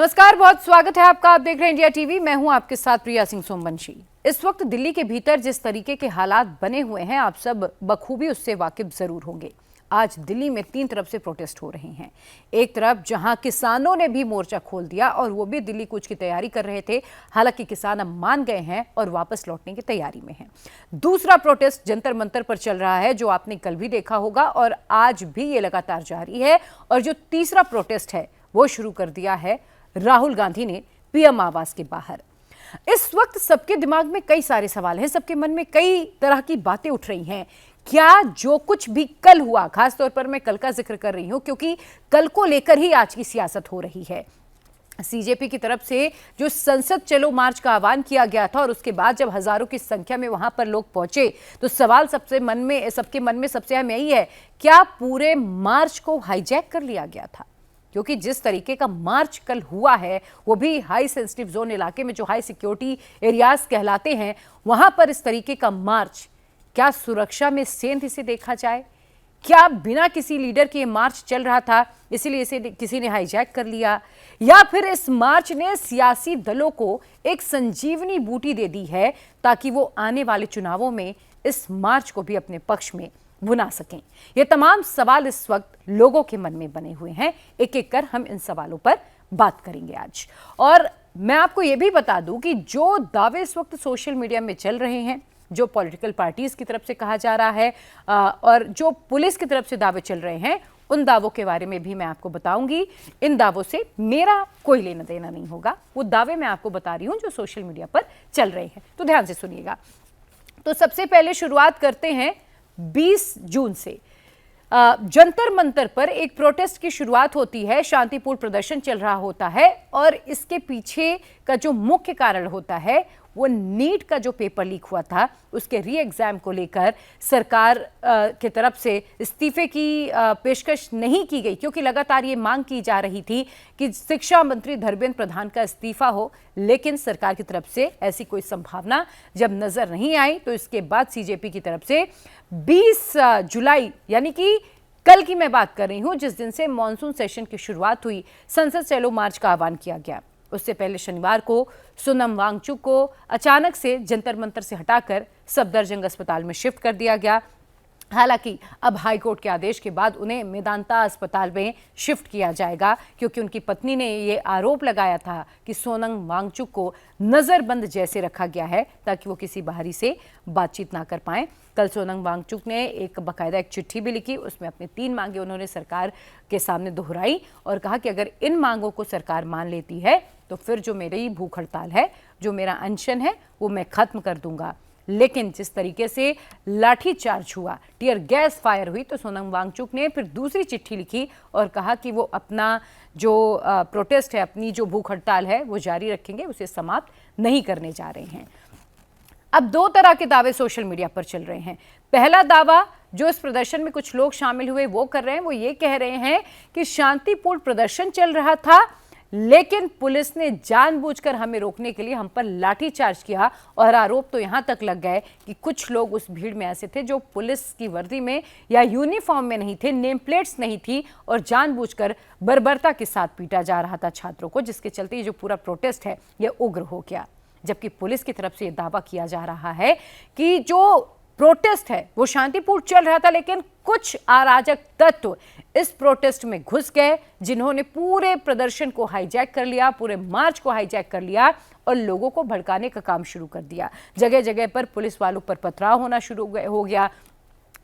नमस्कार, बहुत स्वागत है आपका। आप देख रहे हैं इंडिया टीवी। मैं हूं आपके साथ प्रिया सिंह सोमवंशी। इस वक्त दिल्ली के भीतर जिस तरीके के हालात बने हुए हैं, आप सब बखूबी उससे वाकिफ जरूर होंगे। आज दिल्ली में 3 तरफ से प्रोटेस्ट हो रहे हैं। एक तरफ जहां किसानों ने भी मोर्चा खोल दिया और वो भी दिल्ली कूच की तैयारी कर रहे थे, हालांकि किसान अब मान गए हैं और वापस लौटने की तैयारी में हैं। दूसरा प्रोटेस्ट जंतर मंतर पर चल रहा है, जो आपने कल भी देखा होगा और आज भी ये लगातार जारी है। और जो तीसरा प्रोटेस्ट है वो शुरू कर दिया है राहुल गांधी ने पीएम आवास के बाहर। इस वक्त सबके दिमाग में कई सारे सवाल हैं, सबके मन में कई तरह की बातें उठ रही हैं। क्या जो कुछ भी कल हुआ, खासतौर पर मैं कल का जिक्र कर रही हूं क्योंकि कल को लेकर ही आज की सियासत हो रही है। सीजेपी की तरफ से जो संसद चलो मार्च का आह्वान किया गया था और उसके बाद जब हजारों की संख्या में वहां पर लोग पहुंचे, तो सवाल सबके मन में सबसे अहम यही है, क्या पूरे मार्च को हाईजैक कर लिया गया था? क्योंकि जिस तरीके का मार्च कल हुआ है, वो भी हाई सेंसिटिव जोन इलाके में जो हाई सिक्योरिटी एरियाज कहलाते हैं, वहां पर इस तरीके का मार्च, क्या सुरक्षा में सेंध इसे देखा जाए? क्या बिना किसी लीडर के मार्च चल रहा था, इसीलिए इसे किसी ने हाईजैक कर लिया? या फिर इस मार्च ने सियासी दलों को एक संजीवनी बूटी दे दी है ताकि वो आने वाले चुनावों में इस मार्च को भी अपने पक्ष में बुना सकें? ये तमाम सवाल इस वक्त लोगों के मन में बने हुए हैं। एक एक कर हम इन सवालों पर बात करेंगे आज। और मैं आपको यह भी बता दूं कि जो दावे इस वक्त सोशल मीडिया में चल रहे हैं, जो पॉलिटिकल पार्टीज की तरफ से कहा जा रहा है और जो पुलिस की तरफ से दावे चल रहे हैं, उन दावों के बारे में भी मैं आपको बताऊंगी। इन दावों से मेरा कोई लेना देना नहीं होगा, वो दावे मैं आपको बता रही हूं जो सोशल मीडिया पर चल रहे हैं। तो ध्यान से सुनिएगा। तो सबसे पहले शुरुआत करते हैं 20 जून से। जंतर मंतर पर एक प्रोटेस्ट की शुरुआत होती है, शांतिपूर्ण प्रदर्शन चल रहा होता है और इसके पीछे का जो मुख्य कारण होता है वो नीट का जो पेपर लीक हुआ था, उसके री एग्जाम को लेकर सरकार की तरफ से इस्तीफे की पेशकश नहीं की गई, क्योंकि लगातार ये मांग की जा रही थी कि शिक्षा मंत्री धर्मेंद्र प्रधान का इस्तीफा हो। लेकिन सरकार की तरफ से ऐसी कोई संभावना जब नजर नहीं आई, तो इसके बाद सीजेपी की तरफ से 20 जुलाई यानी कि कल की मैं बात कर रही हूं, जिस दिन से मॉनसून सेशन की शुरुआत हुई, संसद चलो मार्च का आह्वान किया गया। उससे पहले शनिवार को सोनम वांगचुक को अचानक से जंतर मंतर से हटाकर सफदरजंग अस्पताल में शिफ्ट कर दिया गया। हालांकि अब हाईकोर्ट के आदेश के बाद उन्हें मेदांता अस्पताल में शिफ्ट किया जाएगा, क्योंकि उनकी पत्नी ने ये आरोप लगाया था कि सोनम वांगचुक को नजरबंद जैसे रखा गया है ताकि वो किसी बाहरी से बातचीत ना कर पाएं। कल सोनम वांगचुक ने बाकायदा एक चिट्ठी भी लिखी, उसमें अपनी 3 मांगे उन्होंने सरकार के सामने दोहराई और कहा कि अगर इन मांगों को सरकार मान लेती है तो फिर जो मेरी भूख हड़ताल है, जो मेरा अनशन है, वो मैं खत्म कर दूंगा। लेकिन जिस तरीके से लाठीचार्ज हुआ, टीयर गैस फायर हुई, तो सोनम वांगचुक ने फिर दूसरी चिट्ठी लिखी और कहा कि वो अपना जो प्रोटेस्ट है, अपनी जो भूख हड़ताल है, वो जारी रखेंगे, उसे समाप्त नहीं करने जा रहे हैं। अब 2 तरह के दावे सोशल मीडिया पर चल रहे हैं। पहला दावा जो इस प्रदर्शन में कुछ लोग शामिल हुए वो कर रहे हैं, वो ये कह रहे हैं कि शांतिपूर्ण प्रदर्शन चल रहा था, लेकिन पुलिस ने जानबूझकर हमें रोकने के लिए हम पर लाठीचार्ज किया। और आरोप तो यहां तक लग गए कि कुछ लोग उस भीड़ में ऐसे थे जो पुलिस की वर्दी में या यूनिफॉर्म में नहीं थे, नेम प्लेट्स नहीं थी, और जानबूझकर बर्बरता के साथ पीटा जा रहा था छात्रों को, जिसके चलते ये जो पूरा प्रोटेस्ट है ये उग्र हो गया। जबकि पुलिस की तरफ से यह दावा किया जा रहा है कि जो प्रोटेस्ट है वो शांतिपूर्ण चल रहा था, लेकिन कुछ अराजक तत्व इस प्रोटेस्ट में घुस गए, जिन्होंने पूरे प्रदर्शन को हाईजैक कर लिया, पूरे मार्च को हाईजैक कर लिया और लोगों को भड़काने का काम शुरू कर दिया। जगह जगह पर पुलिस वालों पर पथराव होना शुरू हो गया,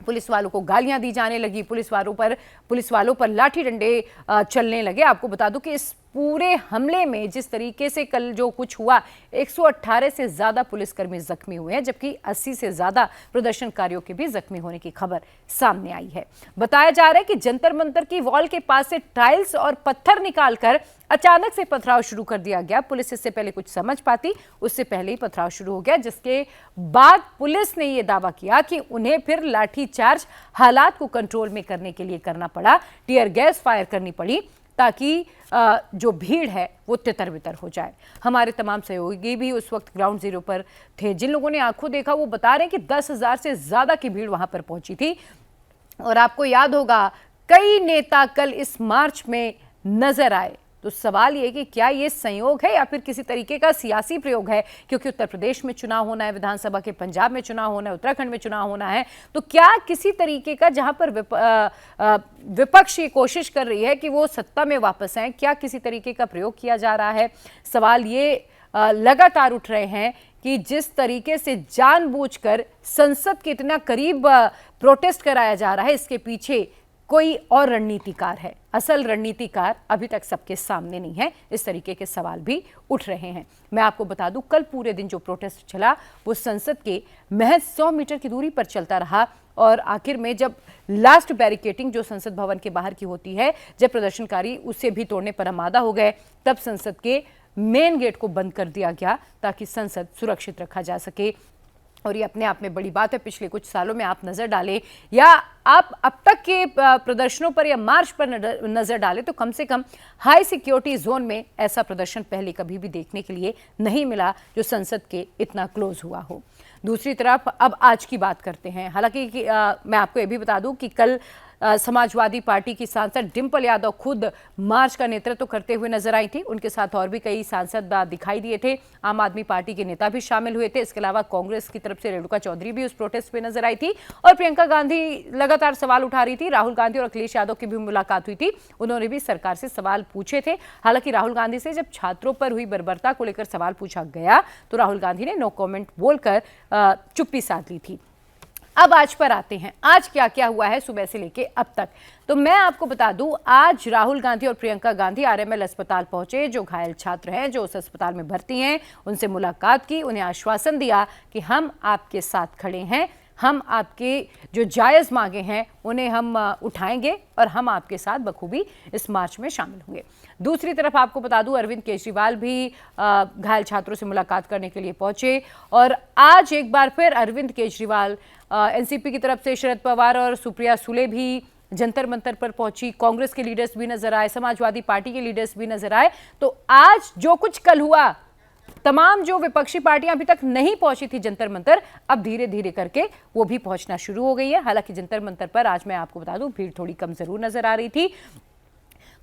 पुलिस वालों को गालियां दी जाने लगी, पुलिस वालों पर लाठी डंडे चलने लगे। आपको बता दूं कि इस पूरे हमले में जिस तरीके से कल जो कुछ हुआ, 118 से ज्यादा पुलिसकर्मी जख्मी हुए हैं, जबकि 80 से ज्यादा प्रदर्शनकारियों के भी जख्मी होने की खबर सामने आई है। बताया जा रहा है कि जंतर मंतर की वॉल के पास से टाइल्स और पत्थर निकालकर अचानक से पथराव शुरू कर दिया गया। पुलिस इससे पहले कुछ समझ पाती, उससे पहले ही पथराव शुरू हो गया, जिसके बाद पुलिस ने यह दावा किया कि उन्हें फिर लाठीचार्ज हालात को कंट्रोल में करने के लिए करना पड़ा, टीयर गैस फायर करनी पड़ी, ताकि जो भीड़ है वो तितर बितर हो जाए। हमारे तमाम सहयोगी भी उस वक्त ग्राउंड जीरो पर थे। जिन लोगों ने आंखों देखा वो बता रहे हैं कि 10,000 से ज्यादा की भीड़ वहां पर पहुंची थी। और आपको याद होगा कई नेता कल इस मार्च में नजर आए, तो सवाल ये कि क्या ये संयोग है या फिर किसी तरीके का सियासी प्रयोग है, क्योंकि उत्तर प्रदेश में चुनाव होना है विधानसभा के, पंजाब में चुनाव होना है, उत्तराखंड में चुनाव होना है, तो क्या किसी तरीके का जहां पर विपक्ष ये कोशिश कर रही है कि वो सत्ता में वापस आए, क्या किसी तरीके का प्रयोग किया जा रहा है? सवाल ये लगातार उठ रहे हैं कि जिस तरीके से जानबूझकर संसद के इतना करीब प्रोटेस्ट कराया जा रहा है, इसके पीछे कोई और रणनीतिकार है। असल रणनीतिकार अभी तक सबके सामने नहीं है। इस तरीके के सवाल भी उठ रहे हैं। मैं आपको बता दूं, कल पूरे दिन जो प्रोटेस्ट चला वो संसद के महज 100 मीटर की दूरी पर चलता रहा और आखिर में जब लास्ट बैरिकेटिंग जो संसद भवन के बाहर की होती है, जब प्रदर्शनकारी उसे भी तोड़ने पर आमादा हो गए, तब संसद के मेन गेट को बंद कर दिया गया ताकि संसद सुरक्षित रखा जा सके। और ये अपने आप में बड़ी बात है। पिछले कुछ सालों में आप नजर डालें या आप अब तक के प्रदर्शनों पर या मार्च पर नजर डालें तो कम से कम हाई सिक्योरिटी जोन में ऐसा प्रदर्शन पहले कभी भी देखने के लिए नहीं मिला जो संसद के इतना क्लोज हुआ हो। दूसरी तरफ अब आज की बात करते हैं। हालांकि मैं आपको ये भी बता दूं कि कल समाजवादी पार्टी की सांसद डिंपल यादव खुद मार्च का नेतृत्व करते हुए नजर आई थी। उनके साथ और भी कई सांसद दिखाई दिए थे। आम आदमी पार्टी के नेता भी शामिल हुए थे। इसके अलावा कांग्रेस की तरफ से रेणुका चौधरी भी उस प्रोटेस्ट में नजर आई थी और प्रियंका गांधी लगातार सवाल उठा रही थी। राहुल गांधी और अखिलेश यादव की भी मुलाकात हुई थी, उन्होंने भी सरकार से सवाल पूछे थे। हालांकि राहुल गांधी से जब छात्रों पर हुई बर्बरता को लेकर सवाल पूछा गया तो राहुल गांधी ने नो कमेंट बोलकर चुप्पी साध ली थी। अब आज पर आते हैं, आज क्या क्या हुआ है सुबह से लेके अब तक। तो मैं आपको बता दूं, आज राहुल गांधी और प्रियंका गांधी आरएमएल अस्पताल पहुंचे। जो घायल छात्र हैं जो उस अस्पताल में भर्ती हैं उनसे मुलाकात की, उन्हें आश्वासन दिया कि हम आपके साथ खड़े हैं, हम आपके जो जायज़ मांगे हैं उन्हें हम उठाएंगे और हम आपके साथ बखूबी इस मार्च में शामिल होंगे। दूसरी तरफ आपको बता दूं, अरविंद केजरीवाल भी घायल छात्रों से मुलाकात करने के लिए पहुंचे और आज एक बार फिर अरविंद केजरीवाल, एनसीपी की तरफ से शरद पवार और सुप्रिया सुले भी जंतर मंतर पर पहुंची। कांग्रेस के लीडर्स भी नजर आए, समाजवादी पार्टी के लीडर्स भी नजर आए। तो आज जो कुछ कल हुआ, तमाम जो विपक्षी पार्टियां अभी तक नहीं पहुंची थी जंतर मंतर, अब धीरे धीरे करके वो भी पहुंचना शुरू हो गई है। हालांकि जंतर मंतर पर आज मैं आपको बता दूं भीड़ थोड़ी कम जरूर नजर आ रही थी।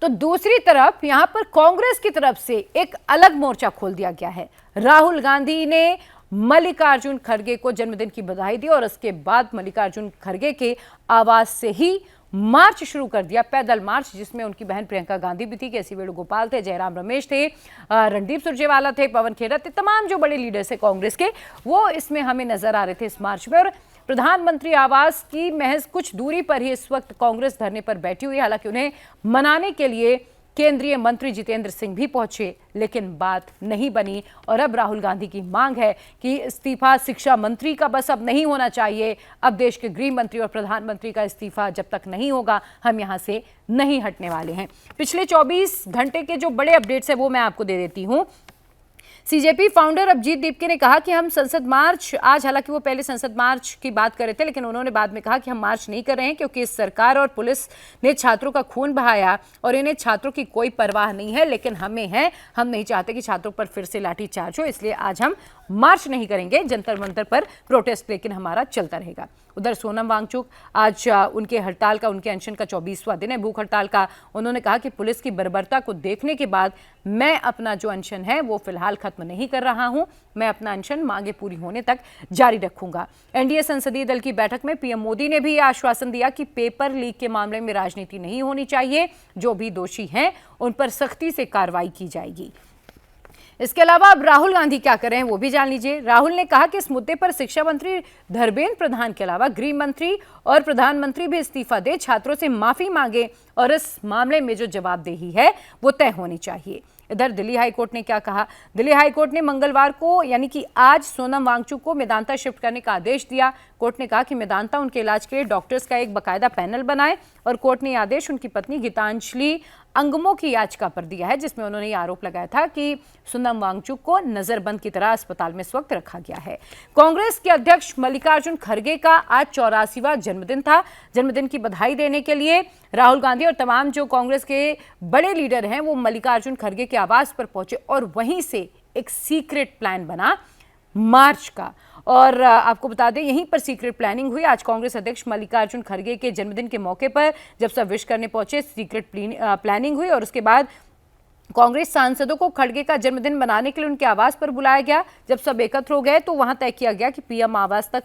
तो दूसरी तरफ यहां पर कांग्रेस की तरफ से एक अलग मोर्चा खोल दिया गया है। राहुल गांधी ने मल्लिकार्जुन खड़गे को जन्मदिन की बधाई दी और उसके बाद मल्लिकार्जुन खड़गे के आवाज से ही मार्च शुरू कर दिया, पैदल मार्च, जिसमें उनकी बहन प्रियंका गांधी भी थी, केसी वेणुगोपाल थे, जयराम रमेश थे, रणदीप सुरजेवाला थे, पवन खेड़ा थे, तमाम जो बड़े लीडर्स थे कांग्रेस के वो इसमें हमें नजर आ रहे थे इस मार्च में। और प्रधानमंत्री आवास की महज कुछ दूरी पर ही इस वक्त कांग्रेस धरने पर बैठी हुई है। हालांकि उन्हें मनाने के लिए केंद्रीय मंत्री जितेंद्र सिंह भी पहुंचे, लेकिन बात नहीं बनी। और अब राहुल गांधी की मांग है कि इस्तीफा शिक्षा मंत्री का बस अब नहीं होना चाहिए, अब देश के गृह मंत्री और प्रधानमंत्री का इस्तीफा जब तक नहीं होगा हम यहां से नहीं हटने वाले हैं। पिछले 24 घंटे के जो बड़े अपडेट्स हैं वो मैं आपको दे देती हूं। सीजेपी फाउंडर अभिजीत दीपके ने कहा कि हम संसद मार्च आज, हालांकि वो पहले संसद मार्च की बात कर रहे थे लेकिन उन्होंने बाद में कहा कि हम मार्च नहीं कर रहे हैं क्योंकि सरकार और पुलिस ने छात्रों का खून बहाया और इन्हें छात्रों की कोई परवाह नहीं है, लेकिन हमें है, हम नहीं चाहते कि छात्रों पर फिर से लाठीचार्ज हो, इसलिए आज हम मार्च नहीं करेंगे, जंतर मंतर पर प्रोटेस्ट लेकिन हमारा चलता रहेगा। उधर सोनम वांगचुक, आज उनके हड़ताल का, उनके अनशन का 24वां दिन है, भूख हड़ताल का। उन्होंने कहा कि पुलिस की बर्बरता को देखने के बाद मैं अपना जो अनशन है वो फिलहाल खत्म नहीं कर रहा हूं, मैं अपना अनशन मांगे पूरी होने तक जारी रखूंगा। एनडीए संसदीय दल की बैठक में पीएम मोदी ने भी आश्वासन दिया कि पेपर लीक के मामले में राजनीति नहीं होनी चाहिए, जो भी दोषी हैं उन पर सख्ती से कार्रवाई की जाएगी। इसके अलावा अब राहुल गांधी क्या कर रहे हैं वो भी जान लीजिए। राहुल ने कहा कि इस मुद्दे पर शिक्षा मंत्री धर्मेंद्र प्रधान के अलावा गृह मंत्री और प्रधानमंत्री भी इस्तीफा दे, छात्रों से माफी मांगे और इस मामले में जो जवाबदेही है वो तय होनी चाहिए। इधर दिल्ली हाईकोर्ट ने क्या कहा? दिल्ली हाईकोर्ट ने मंगलवार को यानी कि आज सोनम वांगचुक को मेदांता शिफ्ट करने का आदेश दिया। कोर्ट ने कहा कि मेदांता उनके इलाज के लिए डॉक्टर्स का एक बकायदा पैनल बनाए और कोर्ट ने यह आदेश उनकी पत्नी गीतांजलि अंगमो की याचिका पर दिया है, जिसमें उन्होंने ये आरोप लगाया था कि सोनम वांगचुक को नजरबंद की तरह अस्पताल में इस वक्त रखा गया है। कांग्रेस के अध्यक्ष मल्लिकार्जुन खड़गे का आज 84वां जन्मदिन था। जन्मदिन की बधाई देने के लिए राहुल गांधी और तमाम जो कांग्रेस के बड़े लीडर हैं वो मल्लिकार्जुन खड़गे के आवास पर पहुंचे और वहीं से एक सीक्रेट प्लान बना मार्च का। और आपको बता दें यहीं पर सीक्रेट प्लानिंग हुई। आज कांग्रेस अध्यक्ष मल्लिकार्जुन खड़गे के जन्मदिन के मौके पर जब सब विश करने पहुंचे, सीक्रेट प्लानिंग हुई और उसके बाद कांग्रेस सांसदों को खड़गे का जन्मदिन मनाने के लिए उनके आवास पर बुलाया गया। जब सब एकत्र हो गए तो वहां तय किया गया कि पीएम आवास तक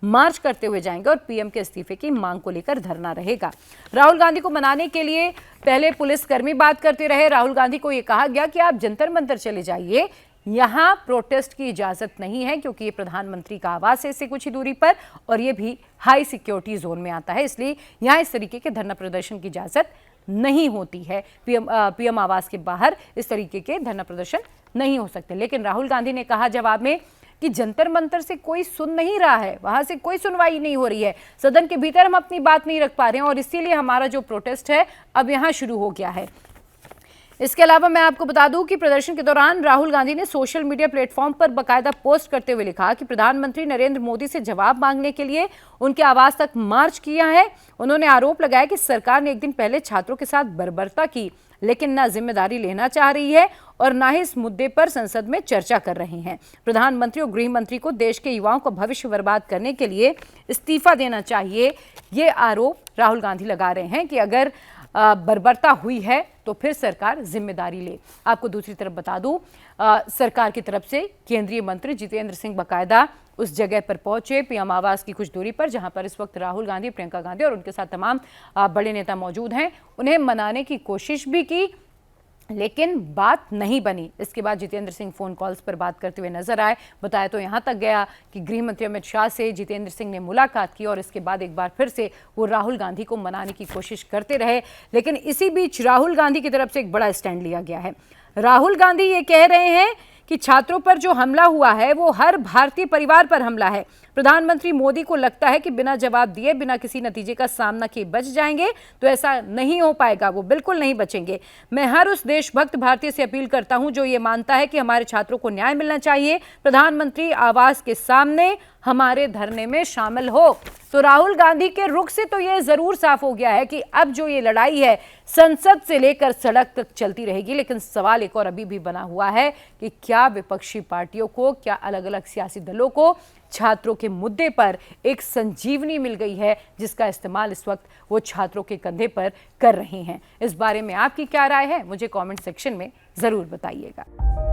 मार्च करते हुए जाएंगे और पीएम के इस्तीफे की मांग को लेकर धरना रहेगा। राहुल गांधी को मनाने के लिए पहले पुलिसकर्मी बात करते रहे। राहुल गांधी को यह कहा गया कि आप जंतर मंतर चले जाइए, यहां प्रोटेस्ट की इजाजत नहीं है क्योंकि ये प्रधानमंत्री का आवास है इससे कुछ ही दूरी पर और ये भी हाई सिक्योरिटी जोन में आता है, इसलिए यहां इस तरीके के धरना प्रदर्शन की इजाजत नहीं होती है। पीएम आवास के बाहर इस तरीके के धरना प्रदर्शन नहीं हो सकते। लेकिन राहुल गांधी ने कहा जवाब में कि जंतर मंतर से कोई सुन नहीं रहा है, वहां से कोई सुनवाई नहीं हो रही है, सदन के भीतर हम अपनी बात नहीं रख पा रहे हैं और इसीलिए हमारा जो प्रोटेस्ट है अब यहां शुरू हो गया है। इसके अलावा मैं आपको बता दूं कि प्रदर्शन के दौरान राहुल गांधी ने सोशल मीडिया प्लेटफॉर्म पर बकायदा पोस्ट करते हुए लिखा कि प्रधानमंत्री नरेंद्र मोदी से जवाब मांगने के लिए उनके आवास तक मार्च किया है। उन्होंने आरोप लगाया कि सरकार ने एक दिन पहले छात्रों के साथ बर्बरता की, लेकिन ना जिम्मेदारी लेना चाह रही है और ना ही इस मुद्दे पर संसद में चर्चा कर रहे हैं। प्रधानमंत्री और गृह मंत्री को देश के युवाओं का भविष्य बर्बाद करने के लिए इस्तीफा देना चाहिए। ये आरोप राहुल गांधी लगा रहे हैं कि अगर बर्बरता हुई है तो फिर सरकार जिम्मेदारी ले। आपको दूसरी तरफ बता दूं, सरकार की तरफ से केंद्रीय मंत्री जितेंद्र सिंह बकायदा उस जगह पर पहुंचे पीएम आवास की कुछ दूरी पर, जहां पर इस वक्त राहुल गांधी, प्रियंका गांधी और उनके साथ तमाम बड़े नेता मौजूद हैं। उन्हें मनाने की कोशिश भी की लेकिन बात नहीं बनी। इसके बाद जितेंद्र सिंह फोन कॉल्स पर बात करते हुए नजर आए। बताया तो यहां तक गया कि गृह मंत्री अमित शाह से जितेंद्र सिंह ने मुलाकात की और इसके बाद एक बार फिर से वो राहुल गांधी को मनाने की कोशिश करते रहे। लेकिन इसी बीच राहुल गांधी की तरफ से एक बड़ा स्टैंड लिया गया है। राहुल गांधी ये कह रहे हैं कि छात्रों पर जो हमला हुआ है वो हर भारतीय परिवार पर हमला है। प्रधानमंत्री मोदी को लगता है कि बिना जवाब दिए, बिना किसी नतीजे का सामना किए बच जाएंगे, तो ऐसा नहीं हो पाएगा, वो बिल्कुल नहीं बचेंगे। मैं हर उस देशभक्त भारतीय से अपील करता हूं जो ये मानता है कि हमारे छात्रों को न्याय मिलना चाहिए, प्रधानमंत्री आवास के सामने हमारे धरने में शामिल हो। तो राहुल गांधी के रुख से तो ये जरूर साफ हो गया है कि अब जो ये लड़ाई है संसद से लेकर सड़क तक चलती रहेगी। लेकिन सवाल एक और अभी भी बना हुआ है कि क्या विपक्षी पार्टियों को, क्या अलग अलग सियासी दलों को छात्रों के मुद्दे पर एक संजीवनी मिल गई है जिसका इस्तेमाल इस वक्त वो छात्रों के कंधे पर कर रहे हैं। इस बारे में आपकी क्या राय है, मुझे कमेंट सेक्शन में जरूर बताइएगा।